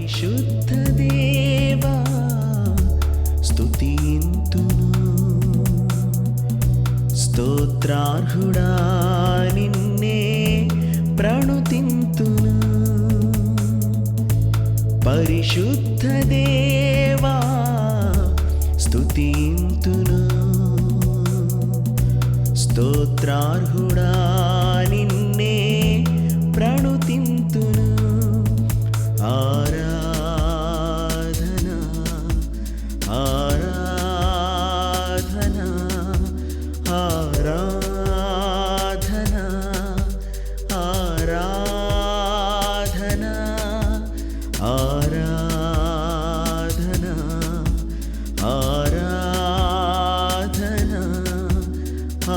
పరిశుద్ధ దేవా స్తుతింతును, స్తోత్రార్హుడా నిన్నే ప్రణుతింతును. పరిశుద్ధ దేవా స్తుతింతును, స్తోత్రార్హుడా నిన్నే ప్రణుతింతును. ఆరాధనా ఆరాధనా ఆరాధనా ఆరాధనా ఆరాధనా ఆరాధనా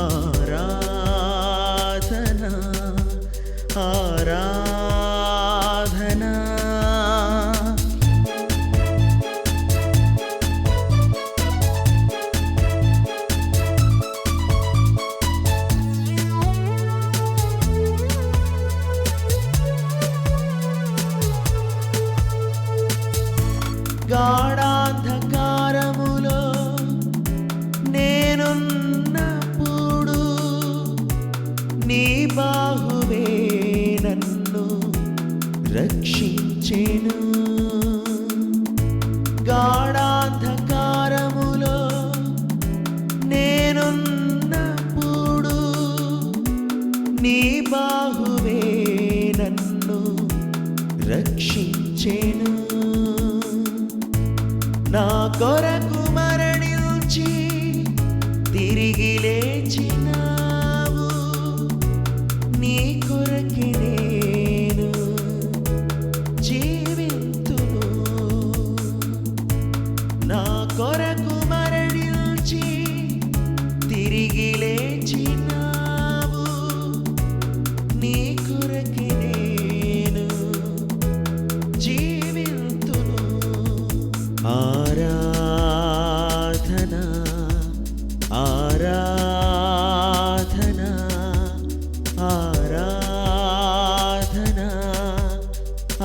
ఆరాధనా ఆరాధనా. గాఢాంధకారములో నేనున్నప్పుడు నీ బాహువే నన్ను రక్షించెను. గాఢాంధకారములో నేనున్నప్పుడు నీ బాహువే నన్ను రక్షించెను. నా కొరకు మరణించి తిరిగి లేచినావు, నీ కొరకి నేను జీవింతును. నా కొరకు మరణించి తిరిగి లేచినావు, నీ కొరకి నేను జీవింతును. ఆరాధనా ఆరాధనా ఆరాధనా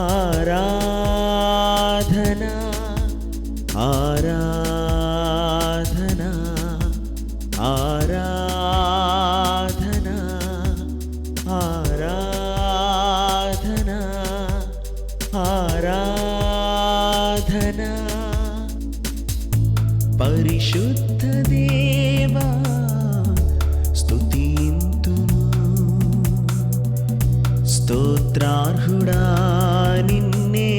ఆరాధనా ఆరాధనా ఆరాధనా ఆరాధనా ఆరాధనా. పరిశుద్ధ దేవా స్తుతింతును, స్తోత్రార్హుడా నిన్నే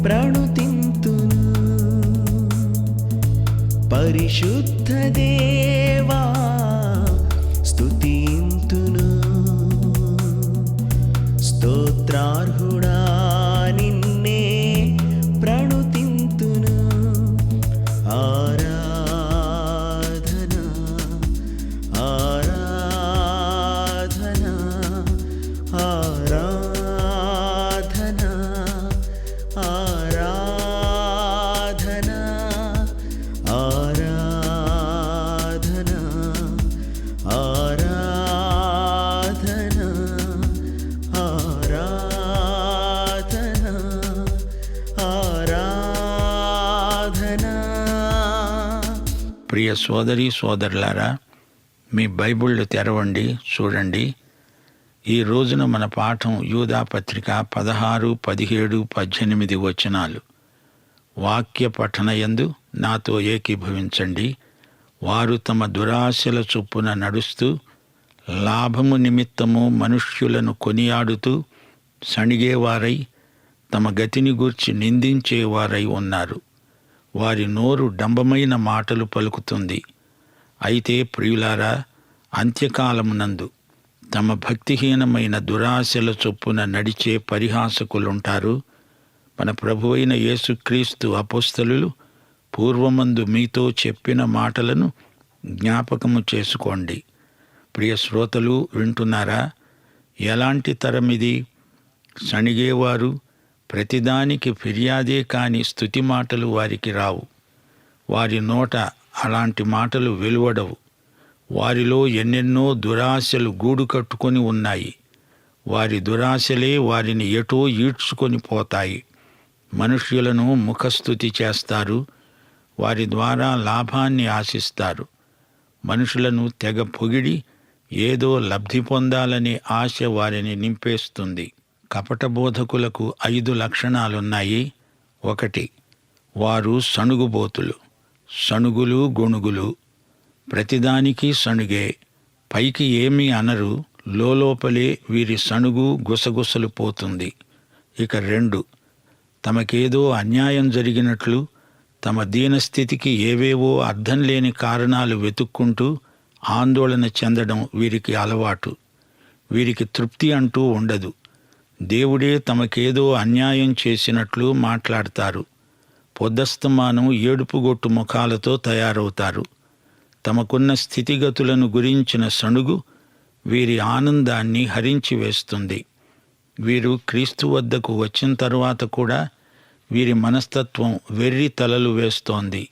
ప్రణుతింతును. పరిశుద్ధ దేవా స్తుతింతును, స్తోత్రార్హుడా నిన్నే ప్రణుతింతును. ఆరాధనా ఆరాధనా ఆరాధనా ఆరాధనా ఆరాధనా ఆరాధనా ఆరాధనా ఆరాధనా. ప్రియ సోదరి సోదరులారా, మీ బైబిళ్ళు తెరవండి, చూడండి. ఈ రోజున మన పాఠం యూదా పత్రిక 16, 17, 18 వచనాలు. వాక్య పఠనయందు నాతో ఏకీభవించండి. వారు తమ దురాశల చొప్పున నడుస్తూ లాభము నిమిత్తము మనుష్యులను కొనియాడుతూ సణిగేవారై తమ గతిని గూర్చి నిందించేవారై ఉన్నారు. వారి నోరు డంబమైన మాటలు పలుకుతుంది. అయితే ప్రియులారా, అంత్యకాలమునందు తమ భక్తిహీనమైన దురాశల చొప్పున నడిచే పరిహాసకులుంటారు. మన ప్రభువైన యేసుక్రీస్తు అపోస్తలులు పూర్వమందు మీతో చెప్పిన మాటలను జ్ఞాపకము చేసుకోండి. ప్రియ శ్రోతలు, వింటున్నారా? ఎలాంటి తరమిది? సణిగేవారు, ప్రతిదానికి ఫిర్యాదే కాని స్తుతి మాటలు వారికి రావు. వారి నోట అలాంటి మాటలు వెలువడవు. వారిలో ఎన్నెన్నో దురాశలు గూడు కట్టుకొని ఉన్నాయి. వారి దురాశలే వారిని ఎటో ఈడ్చుకొని పోతాయి. మనుష్యులను ముఖస్తుతి చేస్తారు, వారి ద్వారా లాభాన్ని ఆశిస్తారు. మనుషులను తెగ పొగిడి ఏదో లబ్ధి పొందాలనే ఆశ వారిని నింపేస్తుంది. కపట బోధకులకు 5 లక్షణాలున్నాయి. 1, వారు సణుగుబోతులు, సణుగులు గొణుగులు, ప్రతిదానికి సణుగే, పైకి ఏమీ అనరు, లోపలే వీరి సణుగు గుసగుసలు పోతుంది. ఇక 2, తమకేదో అన్యాయం జరిగినట్లు తమ దీనస్థితికి ఏవేవో అర్థం లేని కారణాలు వెతుక్కుంటూ ఆందోళన చెందడం వీరికి అలవాటు. వీరికి తృప్తి అంటూ ఉండదు. దేవుడే తమకేదో అన్యాయం చేసినట్లు మాట్లాడతారు. పొద్దస్తమానం ఏడుపుగొట్టు ముఖాలతో తయారవుతారు. తమకున్న స్థితిగతులను గురించిన సణుగు వీరి ఆనందాన్ని హరించి వేస్తుంది. వీరు క్రీస్తు వద్దకు వచ్చిన తరువాత కూడా వీరి మనస్తత్వం వెర్రి తలలు వేస్తోంది.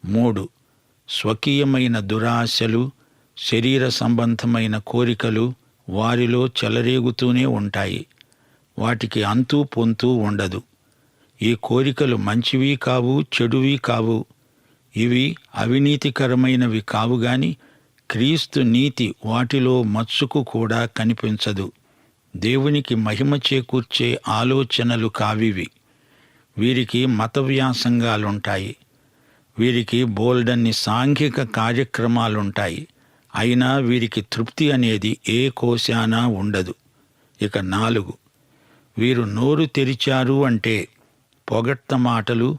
3, స్వకీయమైన దురాశలు, శరీర సంబంధమైన కోరికలు వారిలో చెలరేగుతూనే ఉంటాయి. వాటికి అంతూ పొంతూ ఉండదు. ఈ కోరికలు మంచివి కావు, చెడువి కావు. ఇవి అవినీతికరమైనవి కావు గాని క్రీస్తు నీతి వాటిలో మచ్చుకు కూడా కనిపించదు. దేవునికి మహిమ చేకూర్చే ఆలోచనలు కావివి. వీరికి మత వ్యాసంగాలుంటాయి. వీరికి బోల్డన్ని సాంఘిక కార్యక్రమాలుంటాయి. అయినా వీరికి తృప్తి అనేది ఏ కోశానా ఉండదు. ఇక 4, వీరు నోరు తెరిచారు అంటే పొగడ్త మాటలు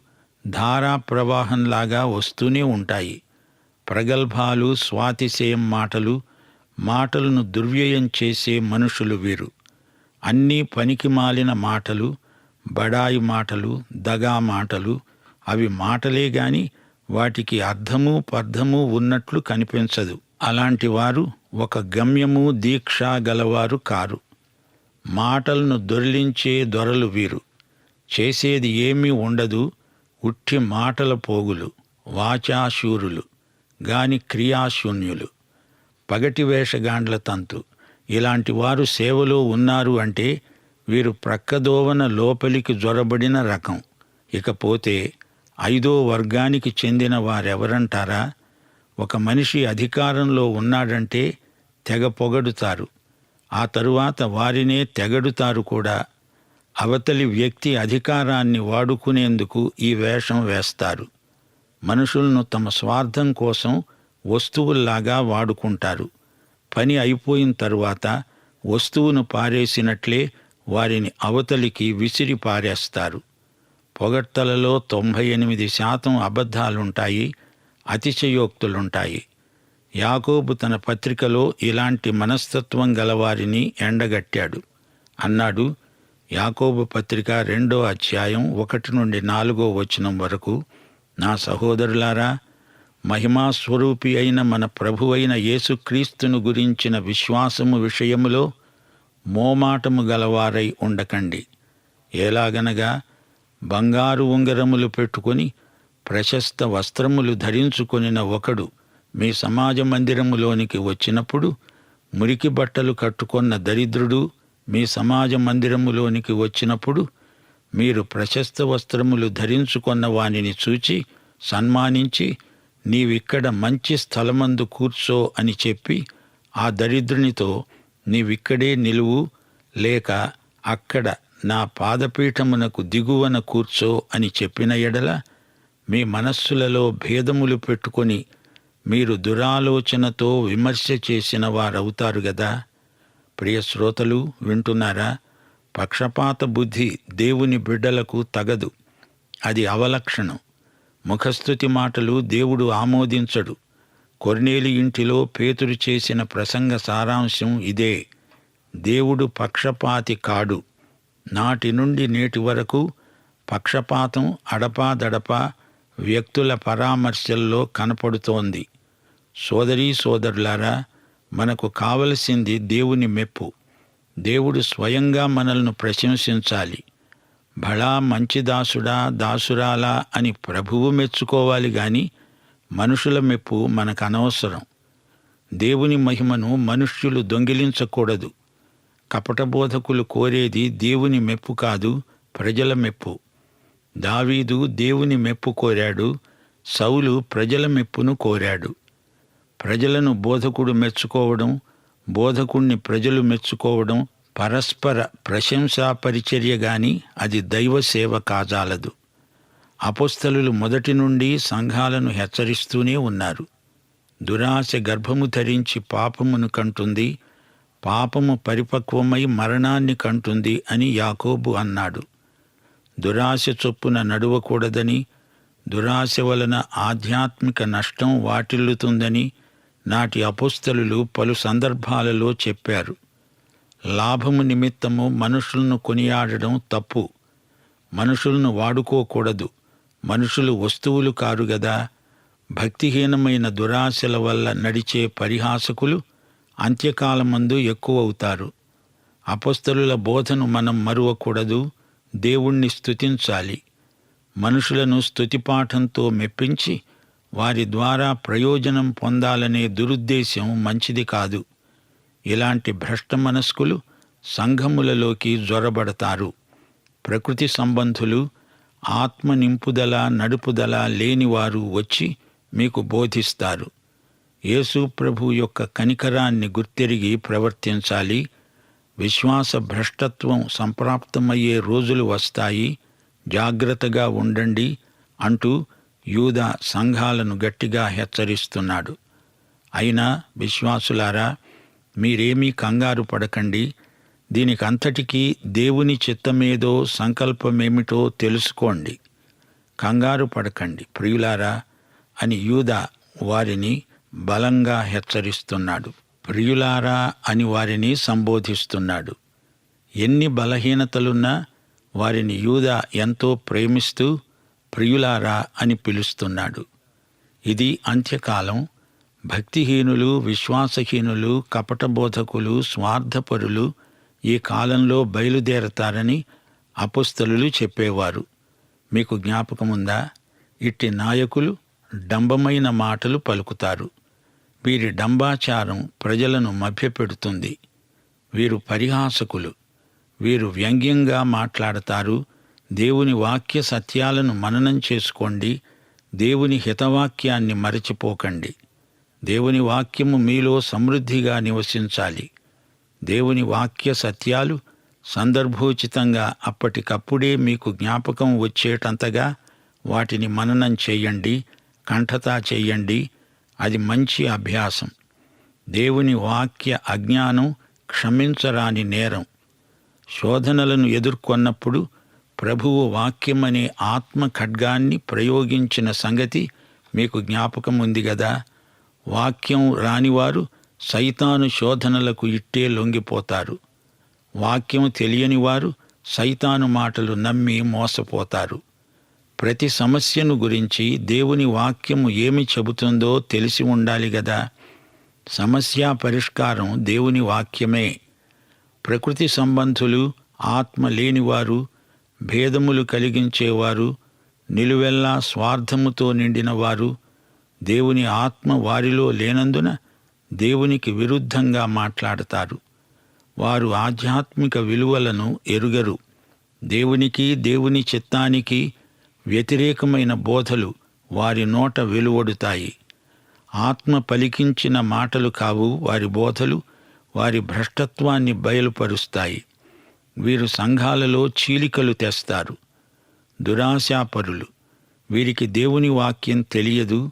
ధారా ప్రవాహంలాగా వస్తూనే ఉంటాయి. ప్రగల్భాలు, స్వాతిశయం మాటలను దుర్వ్యయం చేసే మనుషులు వీరు. అన్నీ పనికిమాలిన మాటలు, బడాయి మాటలు, దగా మాటలు. అవి మాటలే గాని వాటికి అర్థము పర్థము ఉన్నట్లు కనిపించదు. అలాంటి వారు ఒక గమ్యము దీక్ష గలవారు కారు. మాటలను దొర్లించే దొరలు వీరు. చేసేది ఏమీ ఉండదు, ఉట్టి మాటల పోగులు, వాచాశూరులు గాని క్రియాశూన్యులు, పగటి వేషగాండ్ల తంతు. ఇలాంటి వారు సేవలో ఉన్నారు అంటే వీరు ప్రక్కదోవన లోపలికి జొరబడిన రకం. ఇకపోతే 5వ వర్గానికి చెందిన వారెవరంటారా? ఒక మనిషి అధికారంలో ఉన్నాడంటే తెగ పొగడుతారు. ఆ తరువాత వారినే తెగడుతారు కూడా. అవతలి వ్యక్తి అధికారాన్ని వాడుకునేందుకు ఈ వేషం వేస్తారు. మనుషులను తమ స్వార్థం కోసం వస్తువుల్లాగా వాడుకుంటారు. పని అయిపోయిన తరువాత వస్తువును పారేసినట్లే వారిని అవతలికి విసిరి పారేస్తారు. పొగడ్తలలో 98% అబద్ధాలుంటాయి, అతిశయోక్తులుంటాయి. యాకోబు తన పత్రికలో ఇలాంటి మనస్తత్వం గలవారిని ఎండగట్టాడు. అన్నాడు, యాకోబు పత్రిక 2వ అధ్యాయం 1 నుండి 4వ వచనం వరకు, నా సహోదరులారా, మహిమాస్వరూపి అయిన మన ప్రభువైన యేసుక్రీస్తును గురించిన విశ్వాసము విషయములో మోమాటము గలవారై ఉండకండి. ఎలాగనగా బంగారు ఉంగరములు పెట్టుకొని ప్రశస్త వస్త్రములు ధరించుకొనిన ఒకడు మీ సమాజ మందిరములోనికి వచ్చినప్పుడు, మురికి బట్టలు కట్టుకొన్న దరిద్రుడు మీ సమాజ మందిరములోనికి వచ్చినప్పుడు మీరు ప్రశస్త వస్త్రములు ధరించుకొన్న వానిని చూచి సన్మానించి, నీవిక్కడ మంచి స్థలమందు కూర్చో అని చెప్పి ఆ దరిద్రునితో, నీవిక్కడే నిలువు, లేక అక్కడ నా పాదపీఠమునకు దిగువన కూర్చో అని చెప్పిన ఎడల, మీ మనస్సులలో భేదములు పెట్టుకొని మీరు దురాలోచనతో విమర్శ చేసిన వారవుతారు గదా. ప్రియ శ్రోతలు, వింటున్నారా? పక్షపాత బుద్ధి దేవుని బిడ్డలకు తగదు. అది అవలక్షణం. ముఖస్తుతి మాటలు దేవుడు ఆమోదించడు. కొర్నేలి ఇంటిలో పేతురు చేసిన ప్రసంగ సారాంశం ఇదే: దేవుడు పక్షపాతి కాడు. నాటి నుండి నేటి వరకు పక్షపాతం అడపాదడపా వ్యక్తుల పరామర్శల్లో కనపడుతోంది. సోదరీ సోదరులారా, మనకు కావలసింది దేవుని మెప్పు. దేవుడు స్వయంగా మనల్ని ప్రశంసించాలి. భళా మంచి దాసుడా, దాసురాలా అని ప్రభువు మెచ్చుకోవాలి గాని మనుషుల మెప్పు మనకు అనవసరం. దేవుని మహిమను మనుష్యులు దొంగిలించకూడదు. కపట బోధకులు కోరేది దేవుని మెప్పు కాదు, ప్రజల మెప్పు. దావీదు దేవుని మెప్పు కోరాడు, సౌలు ప్రజల మెప్పును కోరాడు. ప్రజలను బోధకుడు మెచ్చుకోవడం, బోధకుణ్ణి ప్రజలు మెచ్చుకోవడం పరస్పర ప్రశంసా పరిచర్య గాని అది దైవ సేవ కాజాలదు. అపొస్తలులు మొదటి నుండి సంఘాలను హెచ్చరిస్తూనే ఉన్నారు. దురాశ గర్భము ధరించి పాపమును కంటుంది, పాపము పరిపక్వమై మరణాన్ని కంటుంది అని యాకోబు అన్నాడు. దురాశ చొప్పున నడువకూడదని, దురాశ వలన ఆధ్యాత్మిక నష్టం వాటిల్లుతుందని నాటి అపొస్తలులు పలు సందర్భాలలో చెప్పారు. లాభము నిమిత్తము మనుషులను కొనియాడడం తప్పు. మనుషులను వాడుకోకూడదు. మనుషులు వస్తువులు కారు గదా. భక్తిహీనమైన దురాశల వల్ల నడిచే పరిహాసకులు అంత్యకాలమందు ఎక్కువవుతారు. అపొస్తలుల బోధను మనం మరువకూడదు. దేవుణ్ణి స్తుతించాలి. మనుషులను స్తుతిపాఠంతో మెప్పించి వారి ద్వారా ప్రయోజనం పొందాలనే దురుద్దేశం మంచిది కాదు. ఇలాంటి భ్రష్ట మనస్కులు సంఘములలోకి జొరబడతారు. ప్రకృతి సంబంధులు, ఆత్మ నింపుదల నడుపుదల లేనివారు వచ్చి మీకు బోధిస్తారు. యేసు ప్రభు యొక్క కనికరాన్ని గుర్తెరిగి ప్రవర్తించాలి. విశ్వాస భ్రష్టత్వం సంప్రాప్తమయ్యే రోజులు వస్తాయి, జాగ్రత్తగా ఉండండి అంటూ యూదా సంఘాలను గట్టిగా హెచ్చరిస్తున్నాడు. అయినా విశ్వాసులారా, మీరేమీ కంగారు పడకండి. దీనికంతటికీ దేవుని చిత్తమేదో సంకల్పమేమిటో తెలుసుకోండి. కంగారు పడకండి ప్రియులారా అని యూదా వారిని బలంగా హెచ్చరిస్తున్నాడు. ప్రియులారా అని వారిని సంబోధిస్తున్నాడు. ఎన్ని బలహీనతలున్నా వారిని యూదా ఎంతో ప్రేమిస్తూ ప్రియులారా అని పిలుస్తున్నాడు. ఇది అంత్యకాలం. భక్తిహీనులు, విశ్వాసహీనులు, కపటబోధకులు, స్వార్థపరులు ఈ కాలంలో బయలుదేరతారని అపొస్తలులు చెప్పేవారు. మీకు జ్ఞాపకముందా? ఇట్టి నాయకులు డంబమైన మాటలు పలుకుతారు. వీరి డంబాచారం ప్రజలను మభ్యపెడుతుంది. వీరు పరిహాసకులు. వీరు వ్యంగ్యంగా మాట్లాడతారు. దేవుని వాక్య సత్యాలను మననం చేసుకోండి. దేవుని హితవాక్యాన్ని మరచిపోకండి. దేవుని వాక్యము మీలో సమృద్ధిగా నివసించాలి. దేవుని వాక్య సత్యాలు సందర్భోచితంగా అప్పటికప్పుడే మీకు జ్ఞాపకం వచ్చేటంతగా వాటిని మననం చెయ్యండి, కంఠతా చెయ్యండి. అది మంచి అభ్యాసం. దేవుని వాక్య అజ్ఞానం క్షమించరాని నేరం. శోధనలను ఎదుర్కొన్నప్పుడు ప్రభువు వాక్యమనే ఆత్మ ఖడ్గాన్ని ప్రయోగించిన సంగతి మీకు జ్ఞాపకం ఉంది గదా. వాక్యం రానివారు సైతాను శోధనలకు ఇట్టే లొంగిపోతారు. వాక్యం తెలియని వారు సైతాను మాటలు నమ్మి మోసపోతారు. ప్రతి సమస్యను గురించి దేవుని వాక్యము ఏమి చెబుతుందో తెలిసి ఉండాలి గదా. సమస్య పరిష్కారం దేవుని వాక్యమే. ప్రకృతి సంబంధులు, ఆత్మ లేనివారు, భేదములు కలిగించేవారు, నిలువెల్లా స్వార్థముతో నిండినవారు, దేవుని ఆత్మ వారిలో లేనందున దేవునికి విరుద్ధంగా మాట్లాడతారు. వారు ఆధ్యాత్మిక విలువలను ఎరుగరు. దేవునికి, దేవుని చిత్తానికి వ్యతిరేకమైన బోధలు వారి నోట వెలువడుతాయి. ఆత్మ పలికించిన మాటలు కావు వారి బోధలు. వారి భ్రష్టత్వాన్ని బయలుపరుస్తాయి. వీరు సంఘాలలో చీలికలు తెస్తారు. దురాశాపరులు. వీరికి దేవుని వాక్యం తెలియదు.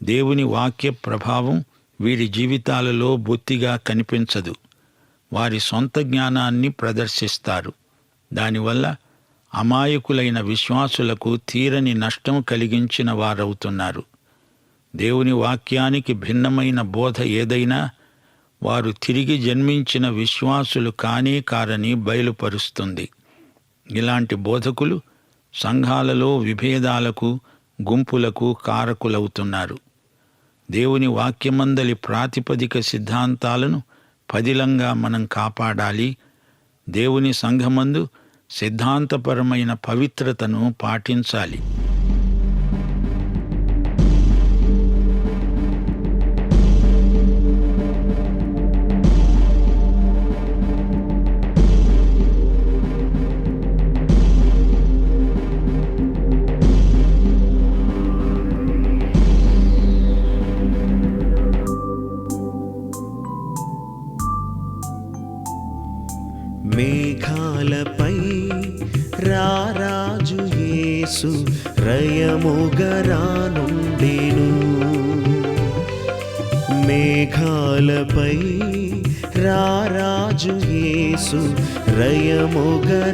దేవుని వాక్య ప్రభావం వీరి జీవితాలలో బొత్తిగా కనిపించదు. వారి సొంత జ్ఞానాన్ని ప్రదర్శిస్తారు. దానివల్ల అమాయకులైన విశ్వాసులకు తీరని నష్టం కలిగించిన వారవుతున్నారు. దేవుని వాక్యానికి భిన్నమైన బోధ ఏదైనా వారు తిరిగి జన్మించిన విశ్వాసులు కానే కారని బయలుపరుస్తుంది. ఇలాంటి బోధకులు సంఘాలలో విభేదాలకు, గుంపులకు కారకులవుతున్నారు. దేవుని వాక్యమందలి ప్రాతిపదిక సిద్ధాంతాలను పదిలంగా మనం కాపాడాలి. దేవుని సంఘమందు సిద్ధాంతపరమైన పవిత్రతను పాటించాలి. యేసు రయముగరానుండెను. మేఘాలపై రారాజు యేసు రయముగరానుండెను.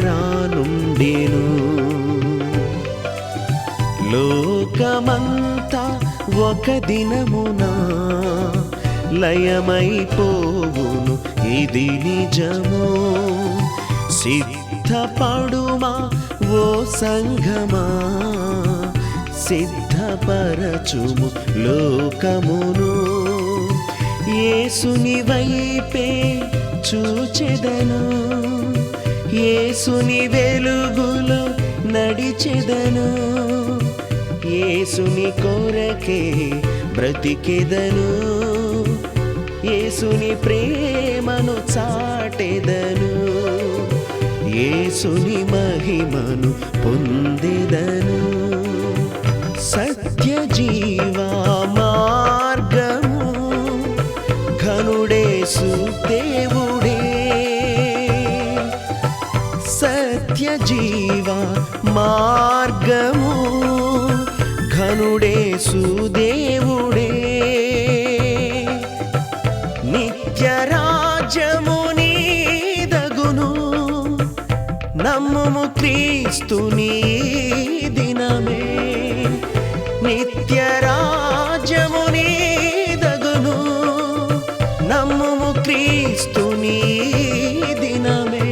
లోకమంతా ఒక దినమున లయమైపోవును, ఇది నిజము. సిద్ధపడుమా ఓ సంఘమా, సిద్ధపరచుము లోకమును. యేసుని వైపే చూచెదను, యేసుని వెలుగులో నడిచెదను. యేసుని కొరకే బ్రతికెదను, యేసుని ప్రేమను చాటెదను. యేసుని మహిమను పొందెదను. సత్య జీవ మార్గము ఘనుడేసు దేవుడే. సత్య జీవ మార్గము ఘనుడేసు దేవుడే. నిత్య రాజ్యము నీదగును, నమ్ముము క్రీస్తుని దినమే. నిత్య రాజ్యము నీదగును, నమ్ముము క్రీస్తుని దినమే.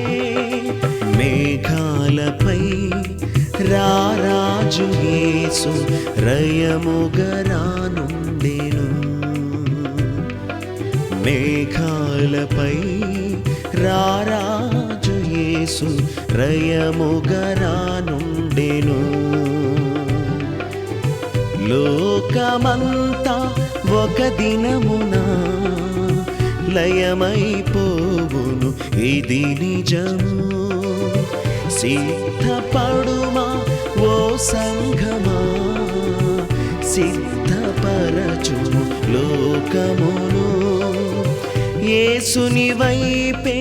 మేఘాలపై రారాజు యేసు రయముగరానుండెను. మేఘాలపై రారాజు యేసు రయముగరానుండెను. లోకమంతా ఒక దినమున లయమైపోవును, ఇది నిజము. సిద్ధపడుమా ఓ సంఘమా, సిద్ధపరచుము లోకమును. యేసుని వైపే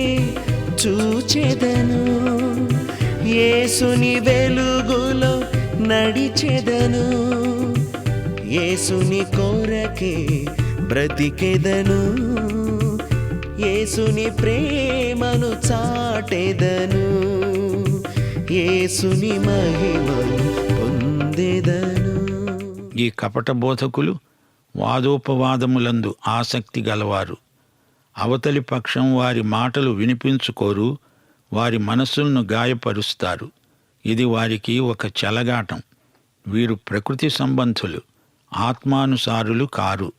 చూచెదను, యేసుని వెలుగులో నడిచెదను. యేసుని కొరకే బ్రతికెదను, యేసుని ప్రేమను చాటెదను. యేసుని మహిమను పొందెదను. ఈ కపట బోధకులు వాదోపవాదములందు ఆసక్తి గలవారు. అవతలి పక్షం వారి మాటలు వినిపించుకోరు, వారి మనస్సులను గాయపరుస్తారు. ఇది వారికి ఒక చెలగాటం. వీరు ప్రకృతి సంబంధులు, ఆత్మానుసారులు కారు.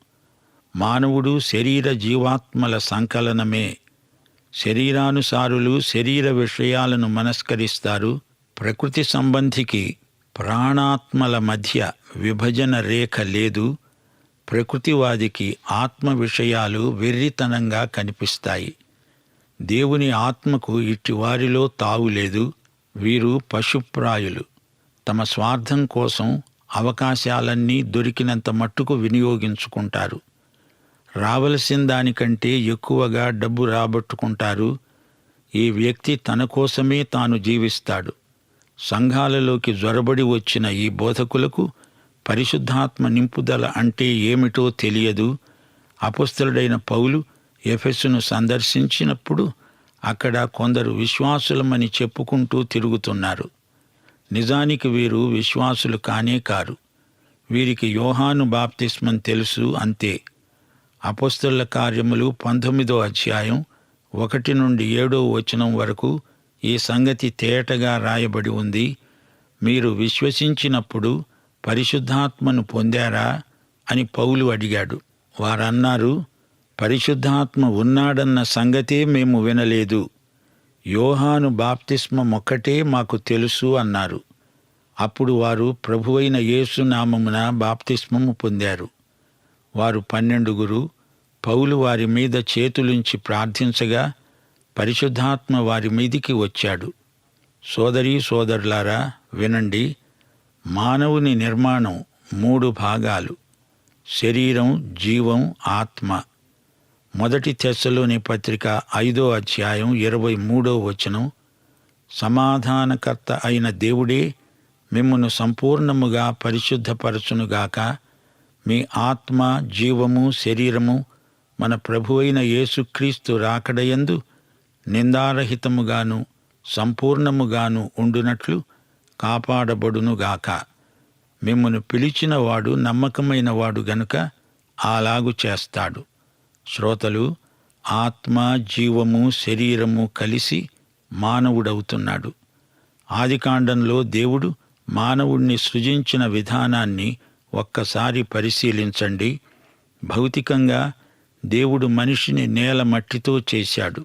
మానవుడు శరీర జీవాత్మల సంకలనమే. శరీరానుసారులు శరీర విషయాలను మనస్కరిస్తారు. ప్రకృతి సంబంధికి ప్రాణాత్మల మధ్య విభజన రేఖ లేదు. ప్రకృతివాదికి ఆత్మ విషయాలు వెర్రితనంగా కనిపిస్తాయి. దేవుని ఆత్మకు ఇట్టివారిలో తావులేదు. వీరు పశుప్రాయులు. తమ స్వార్థం కోసం అవకాశాలన్నీ దొరికినంత మట్టుకు వినియోగించుకుంటారు. రావలసిన దానికంటే ఎక్కువగా డబ్బు రాబట్టుకుంటారు. ఈ వ్యక్తి తన కోసమే తాను జీవిస్తాడు. సంఘాలలోకి జొరబడి వచ్చిన ఈ బోధకులకు పరిశుద్ధాత్మ నింపుదల అంటే ఏమిటో తెలియదు. అపొస్తలుడైన పౌలు ఎఫెసును సందర్శించినప్పుడు అక్కడ కొందరు విశ్వాసులమని చెప్పుకుంటూ తిరుగుతున్నారు. నిజానికి వీరు విశ్వాసులు కానే కారు. వీరికి యోహాను బాప్తిస్మం తెలుసు, అంతే. అపొస్తలుల కార్యములు 19వ అధ్యాయం 1 నుండి 7వ వచనం వరకు ఈ సంగతి తేటగా రాయబడి ఉంది. మీరు విశ్వసించినప్పుడు పరిశుద్ధాత్మను పొందారా అని పౌలు అడిగాడు. వారన్నారు, పరిశుద్ధాత్మ ఉన్నాడన్న సంగతే మేము వినలేదు. యోహాను బాప్తిస్మం ఒక్కటే మాకు తెలుసు అన్నారు. అప్పుడు వారు ప్రభువైన యేసు నామమున బాప్తిస్మము పొందారు. వారు 12. పౌలు వారి మీద చేతులుంచి ప్రార్థించగా పరిశుద్ధాత్మ వారి మీదికి వచ్చాడు. సోదరీ సోదరులారా వినండి. మానవుని నిర్మాణం 3 భాగాలు: శరీరం, జీవం, ఆత్మ. 1 తెస్సలోని పత్రిక 5వ అధ్యాయం 23వ వచనం. సమాధానకర్త అయిన దేవుడే మిమ్మును సంపూర్ణముగా పరిశుద్ధపరచునుగాక. మీ ఆత్మ, జీవము, శరీరము మన ప్రభువైన యేసుక్రీస్తు రాకడయందు నిందారహితముగాను సంపూర్ణముగాను ఉండునట్లు కాపాడబడునుగాక. మిమ్మును పిలిచినవాడు నమ్మకమైనవాడు గనుక అలాగు చేస్తాడు. శ్రోతలు, ఆత్మ, జీవము, శరీరము కలిసి మానవుడవుతున్నాడు. ఆదికాండంలో దేవుడు మానవుణ్ణి సృజించిన విధానాన్ని ఒక్కసారి పరిశీలించండి. భౌతికంగా దేవుడు మనిషిని నేల మట్టితో చేశాడు.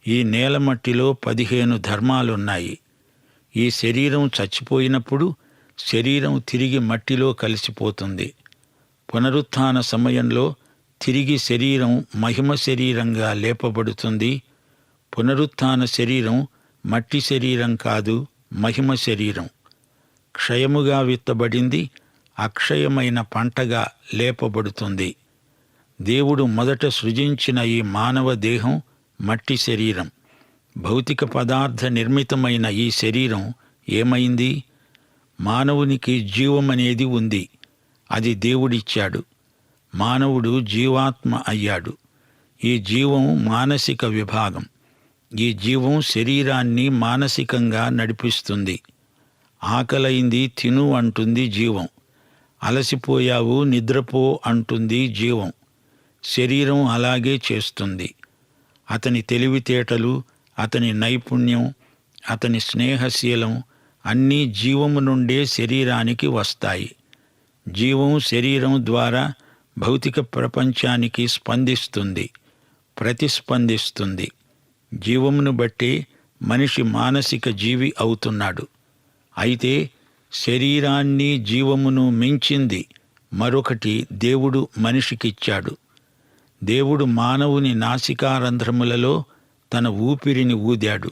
ఈ నేల మట్టిలో 15 ధర్మాలున్నాయి. ఈ శరీరం చచ్చిపోయినప్పుడు శరీరం తిరిగి మట్టిలో కలిసిపోతుంది. పునరుత్థాన సమయంలో తిరిగి శరీరం మహిమ శరీరంగా లేపబడుతుంది. పునరుత్థాన శరీరం మట్టి శరీరం కాదు, మహిమ శరీరం. క్షయముగా విత్తబడింది అక్షయమైన పంటగా లేపబడుతుంది. దేవుడు మొదట సృజించిన ఈ మానవ దేహం మట్టి శరీరం. భౌతిక పదార్థ నిర్మితమైన ఈ శరీరం ఏమైంది? మానవునికి జీవమనేది ఉంది. అది దేవుడిచ్చాడు. మానవుడు జీవాత్మ అయ్యాడు. ఈ జీవం మానసిక విభాగం. ఈ జీవం శరీరాన్ని మానసికంగా నడిపిస్తుంది. ఆకలైంది తిను అంటుంది జీవం. అలసిపోయావు నిద్రపో అంటుంది జీవం. శరీరం అలాగే చేస్తుంది. అతని తెలివితేటలు, అతని నైపుణ్యం, అతని స్నేహశీలం అన్నీ జీవము నుండే శరీరానికి వస్తాయి. జీవం శరీరం ద్వారా భౌతిక ప్రపంచానికి స్పందిస్తుంది, ప్రతిస్పందిస్తుంది. జీవమును బట్టే మనిషి మానసిక జీవి అవుతున్నాడు. అయితే శరీరాన్ని, జీవమును మించింది మరొకటి దేవుడు మనిషికిచ్చాడు. దేవుడు మానవుని నాసికారంధ్రములలో తన ఊపిరిని ఊదాడు.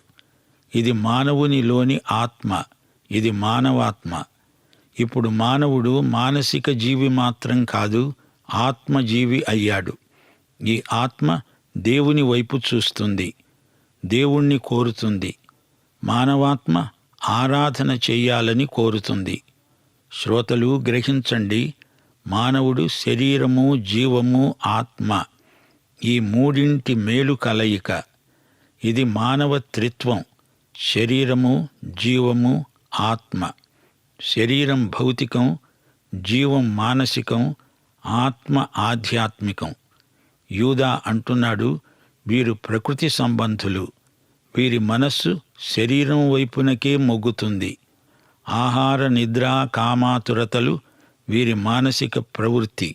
ఇది మానవునిలోని ఆత్మ, ఇది మానవాత్మ. ఇప్పుడు మానవుడు మానసిక జీవి మాత్రం కాదు, ఆత్మజీవి అయ్యాడు. ఈ ఆత్మ దేవుని వైపు చూస్తుంది, దేవుణ్ణి కోరుతుంది. మానవాత్మ ఆరాధన చెయ్యాలని కోరుతుంది. శ్రోతలు గ్రహించండి, మానవుడు శరీరము, జీవము, ఆత్మ ఈ మూడింటి మేలు కలయిక. ఇది మానవ త్రిత్వం. శరీరము, జీవము, ఆత్మ. శరీరం భౌతికం, జీవం మానసికం, ఆత్మ ఆధ్యాత్మికం. యూదా అంటున్నాడు, వీరు ప్రకృతి సంబంధులు. వీరి మనస్సు శరీరం వైపునకే మొగ్గుతుంది. ఆహార, నిద్ర, కామాతురతలు వీరి మానసిక ప్రవృత్తి.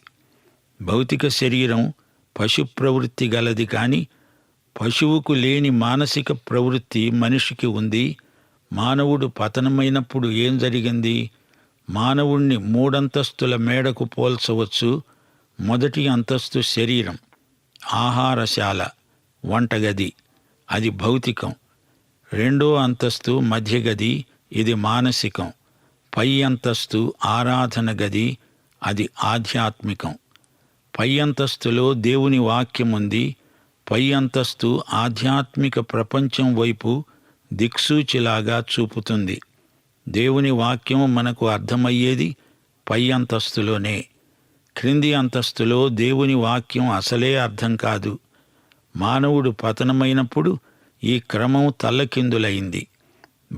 భౌతిక శరీరం పశు ప్రవృత్తి గలది, కాని పశువుకు లేని మానసిక ప్రవృత్తి మనిషికి ఉంది. మానవుడు పతనమైనప్పుడు ఏం జరిగింది? మానవుణ్ణి 3 అంతస్తుల మేడకు పోల్చవచ్చు. మొదటి అంతస్తు శరీరం, ఆహారశాల, వంటగది, అది భౌతికం. 2వ అంతస్తు మధ్యగది, ఇది మానసికం. పై అంతస్తు ఆరాధన గది, అది ఆధ్యాత్మికం. పై అంతస్తులో దేవుని వాక్యముంది. పై అంతస్తు ఆధ్యాత్మిక ప్రపంచం వైపు దిక్సూచిలాగా చూపుతుంది. దేవుని వాక్యం మనకు అర్థమయ్యేది పై అంతస్తులోనే. క్రింది అంతస్తులో దేవుని వాక్యం అసలే అర్థం కాదు. మానవుడు పతనమైనప్పుడు ఈ క్రమం తల్లకిందులైంది.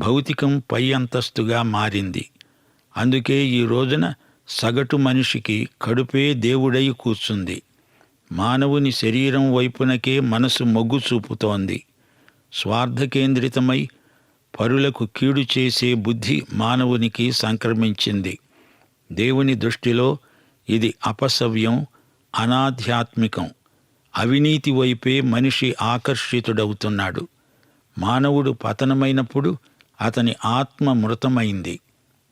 భౌతికం పై అంతస్తుగా మారింది. అందుకే ఈ రోజున సగటు మనిషికి కడుపే దేవుడై కూర్చుంది. మానవుని శరీరం వైపునకే మనసు మొగ్గు చూపుతోంది. స్వార్థకేంద్రితమై పరులకు కీడు చేసే బుద్ధి మానవునికి సంక్రమించింది. దేవుని దృష్టిలో ఇది అపసవ్యం, అనాధ్యాత్మికం. అవినీతి వైపే మనిషి ఆకర్షితుడవుతున్నాడు. మానవుడు పతనమైనప్పుడు అతని ఆత్మ మృతమైంది.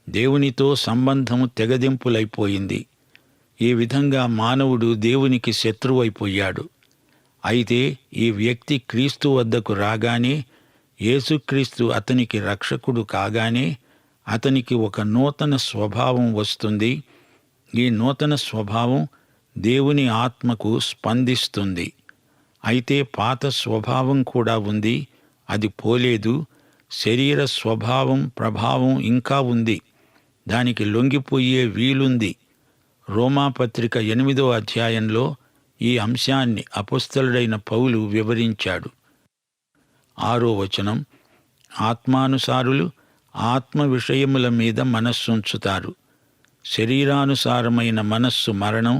దేవునితో సంబంధం తెగదింపులైపోయింది. ఈ విధంగా మానవుడు దేవునికి శత్రువైపోయాడు. అయితే ఈ వ్యక్తి క్రీస్తు వద్దకు రాగానే, యేసుక్రీస్తు అతనికి రక్షకుడు కాగానే అతనికి ఒక నూతన స్వభావం వస్తుంది. ఈ నూతన స్వభావం దేవుని ఆత్మకు స్పందిస్తుంది. అయితే పాత స్వభావం కూడా ఉంది, అది పోలేదు. శరీర స్వభావం, ప్రభావం ఇంకా ఉంది. దానికి లొంగిపోయే వీలుంది. రోమాపత్రిక 8వ అధ్యాయంలో ఈ అంశాన్ని అపొస్తలుడైన పౌలు వివరించాడు. 6వ వచనం, ఆత్మానుసారులు ఆత్మ విషయముల మీద మనస్సుంచుతారు. శరీరానుసారమైన మనస్సు మరణం,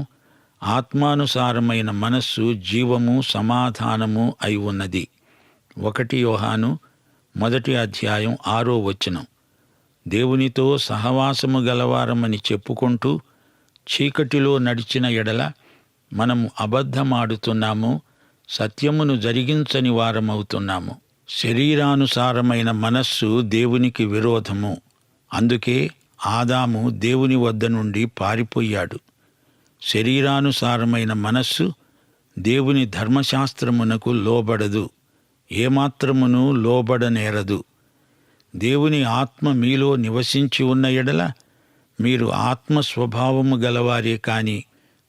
ఆత్మానుసారమైన మనస్సు జీవము సమాధానము అయి ఉన్నది. 1 యోహాను 1వ అధ్యాయం 6వ వచనం. దేవునితో సహవాసము గలవారమని చెప్పుకుంటూ చీకటిలో నడిచిన ఎడల మనము అబద్ధమాడుతున్నాము, సత్యమును జరిగించని వారమవుతున్నాము. శరీరానుసారమైన మనస్సు దేవునికి విరోధము. అందుకే ఆదాము దేవుని వద్ద నుండి పారిపోయాడు. శరీరానుసారమైన మనస్సు దేవుని ధర్మశాస్త్రమునకు లోబడదు, ఏమాత్రమును లోబడనేరదు. దేవుని ఆత్మ మీలో నివసించి ఉన్న ఎడల మీరు ఆత్మ స్వభావము గలవారే కాని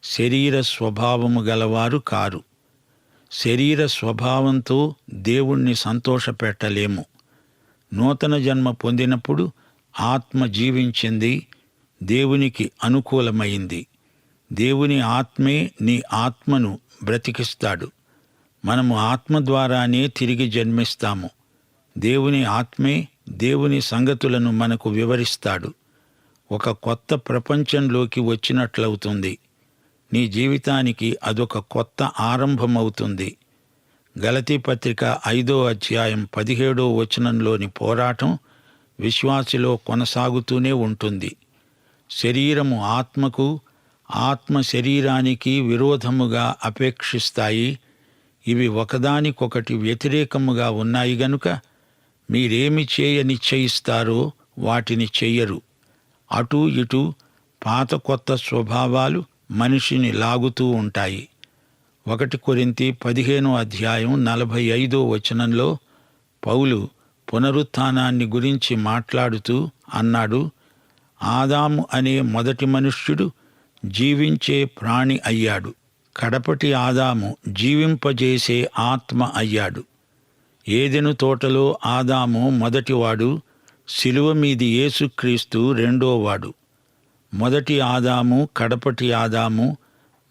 శరీర స్వభావము గలవారు కారు. శరీర స్వభావంతో దేవుణ్ణి సంతోషపెట్టలేము. నూతన జన్మ పొందినప్పుడు ఆత్మ జీవించింది, దేవునికి అనుకూలమైంది. దేవుని ఆత్మే నీ ఆత్మను బ్రతికిస్తాడు. మనము ఆత్మ ద్వారానే తిరిగి జన్మిస్తాము. దేవుని ఆత్మే దేవుని సంగతులను మనకు వివరిస్తాడు. ఒక కొత్త ప్రపంచంలోకి వచ్చినట్లవుతుంది. నీ జీవితానికి అదొక కొత్త ఆరంభమవుతుంది. గలతీ పత్రిక 5వ అధ్యాయం 17వ వచనంలోని పోరాటం విశ్వాసిలో కొనసాగుతూనే ఉంటుంది. శరీరము ఆత్మకు, ఆత్మ శరీరానికి విరోధముగా అపేక్షిస్తాయి. ఇవి ఒకదానికొకటి వ్యతిరేకముగా ఉన్నాయి గనుక మీరేమి చేయ నిశ్చయిస్తారో వాటిని చెయ్యరు. అటూ ఇటూ పాత కొత్త స్వభావాలు మనిషిని లాగుతూ ఉంటాయి. 1 కొరింథీ 15వ అధ్యాయం 45వ వచనంలో పౌలు పునరుత్థానాన్ని గురించి మాట్లాడుతూ అన్నాడు, ఆదాము అనే మొదటి మనుష్యుడు జీవించే ప్రాణి అయ్యాడు. కడపటి ఆదాము జీవింపజేసే ఆత్మ అయ్యాడు. ఏదెను తోటలో ఆదాము మొదటివాడు, శిలువ మీది యేసుక్రీస్తు రెండోవాడు. మొదటి ఆదాము, కడపటి ఆదాము,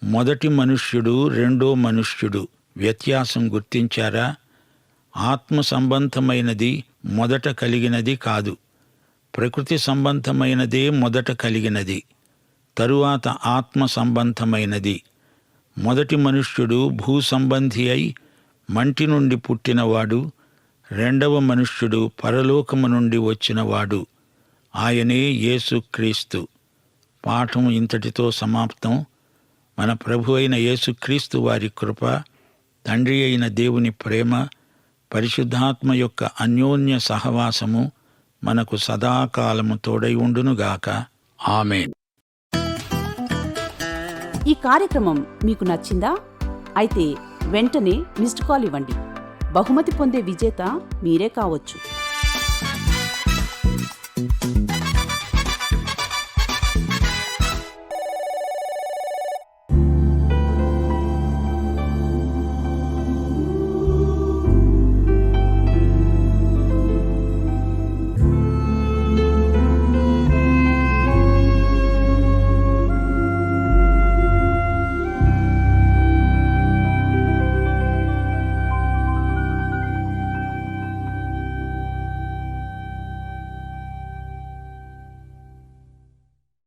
మొదటి మనుష్యుడు, రెండో మనుష్యుడు. వ్యత్యాసం గుర్తించారా? ఆత్మ సంబంధమైనది మొదట కలిగినది కాదు. ప్రకృతి సంబంధమైనదే మొదట కలిగినది, తరువాత ఆత్మ సంబంధమైనది. మొదటి మనుష్యుడు భూసంబంధి అయి మంటి నుండి పుట్టినవాడు. రెండవ మనుష్యుడు పరలోకము నుండి వచ్చినవాడు. ఆయనే యేసుక్రీస్తు. పాఠం ఇంతటితో సమాప్తం. మన ప్రభు అయిన యేసుక్రీస్తు వారి కృప, తండ్రి అయిన దేవుని ప్రేమ, పరిశుద్ధాత్మ యొక్క అన్యోన్య సహవాసము మనకు సదాకాలము తోడై ఉండునుగాక. ఆమేన్. ఈ కార్యక్రమం మీకు నచ్చిందా? అయితే వెంటనే మిస్డ్ కాల్ ఇవ్వండి. బహుమతి పొందే విజేత మీరే కావచ్చు.